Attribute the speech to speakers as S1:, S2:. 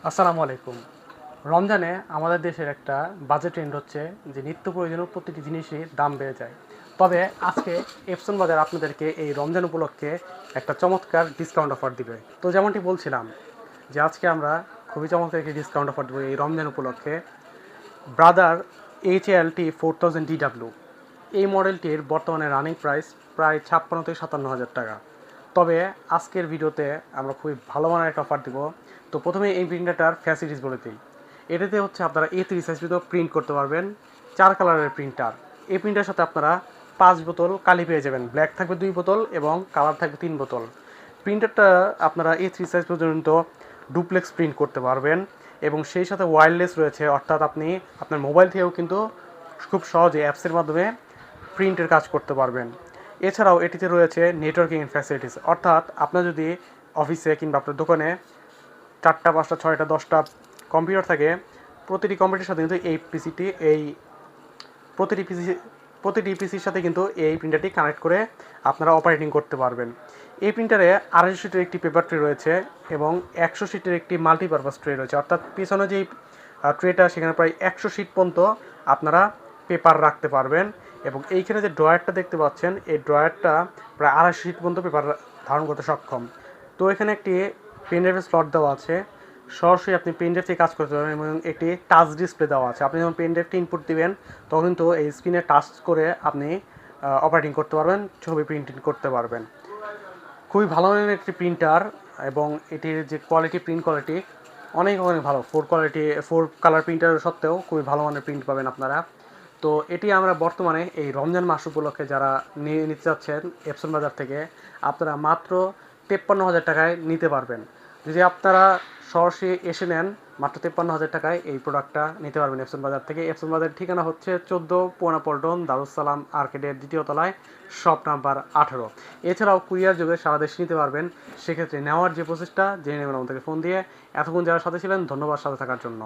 S1: আসসালামু আলাইকুম। রমজানে আমাদের দেশের একটা বাজে ট্রেন্ড হচ্ছে যে নিত্য প্রয়োজনীয় প্রতিটি জিনিসই দাম বেড়ে যায়। তবে আজকে এপসন বাজার আপনাদেরকে এই রমজান উপলক্ষে একটা চমৎকার ডিসকাউন্ট অফার দিবে। তো যেমনটি বলছিলাম যে আজকে আমরা খুবই চমৎকার একটি ডিসকাউন্ট অফার দেবো এই রমজান উপলক্ষে। ব্রাদার HALT 4000 DW এই মডেলটির বর্তমানে রানিং প্রাইস প্রায় 56 থেকে 57 হাজার টাকা। তবে আজকের ভিডিওতে আমরা খুবই ভালো মানের একটা অফার দিব। তো প্রথমে এই প্রিন্টারটার ফ্যাসিলিটিস বলে দিই। এটাতে হচ্ছে আপনারা A3 সাইজ পর্যন্ত প্রিন্ট করতে পারবেন, 4 কালারের প্রিন্টার। এই প্রিন্টারের সাথে আপনারা 5 বোতল কালি পেয়ে যাবেন, ব্ল্যাক থাকবে 2 বোতল এবং কালার থাকবে 3 বোতল। প্রিন্টারটা আপনারা A3 সাইজ পর্যন্ত ডুপ্লেক্স প্রিন্ট করতে পারবেন এবং সেই সাথে ওয়্যারলেস রয়েছে, অর্থাৎ আপনি আপনার মোবাইল থেকেও কিন্তু খুব সহজে অ্যাপসের মাধ্যমে প্রিন্টের কাজ করতে পারবেন। এছাড়াও এটিতে রয়েছে নেটওয়ার্কিং ফ্যাসিলিটিস, অর্থাৎ আপনার যদি অফিসে কিংবা আপনার দোকানে 4টা 5টা 6টা 10টা কম্পিউটার থাকে, প্রতিটি কম্পিউটারের সাথে কিন্তু প্রতিটি পিসি প্রতিটি পিসির সাথে কিন্তু এই প্রিন্টারটি কানেক্ট করে আপনারা অপারেটিং করতে পারবেন। এই প্রিন্টারে 250 শিটের একটি পেপার ট্রে রয়েছে এবং 100 শিটের একটি মাল্টিপারপাস ট্রে রয়েছে, অর্থাৎ পিছনে যেই ট্রেটা সেখানে প্রায় 100 শিট পর্যন্ত আপনারা পেপার রাখতে পারবেন। এবং এইখানে যে ড্রয়ারটা দেখতে পাচ্ছেন, এই ড্রয়ারটা প্রায় 250 শিট পর্যন্ত পেপার ধারণ করতে সক্ষম। তো এখানে একটি পেনড্রাইভের স্লট দেওয়া আছে, সরাসরি আপনি পেনড্রাইভ থেকে কাজ করতে পারবেন এবং একটি টাচ ডিসপ্লে দেওয়া আছে। আপনি যখন পেনড্রাইভটি ইনপুট দিবেন তখন কিন্তু এই স্ক্রিনে টাচ করে আপনি অপারেটিং করতে পারবেন, ছবি প্রিন্টিং করতে পারবেন। খুবই ভালো মানের একটি প্রিন্টার এবং এটির যে কোয়ালিটি, প্রিন্ট কোয়ালিটি অনেক অনেক ভালো। 4 কালার প্রিন্টার সত্ত্বেও খুবই ভালো মানের প্রিন্ট পাবেন আপনারা। তো এটি আমরা বর্তমানে এই রমজান মাস উপলক্ষে যারা নিয়ে নিতে চাচ্ছেন এপসন বাজার থেকে, আপনারা মাত্র 53 হাজার টাকায় নিতে পারবেন। যদি আপনারা সরাসরি এসে নেন, মাত্র 53 হাজার টাকায় এই প্রোডাক্টটা নিতে পারবেন এপসন বাজার থেকে। এপসন বাজারের ঠিকানা হচ্ছে 14 পুরানা পল্টন, দারুসালাম আর্কেডের 2য় তলায়, শপ নাম্বার 18। এছাড়াও কুরিয়ার যোগে সারা দেশে নিতে পারবেন। সেক্ষেত্রে নেওয়ার যে প্রসেসটা জেনে নেবেন আমাদেরকে ফোন দিয়ে। এতক্ষণ যারা সাথে ছিলেন ধন্যবাদ সাথে থাকার জন্য।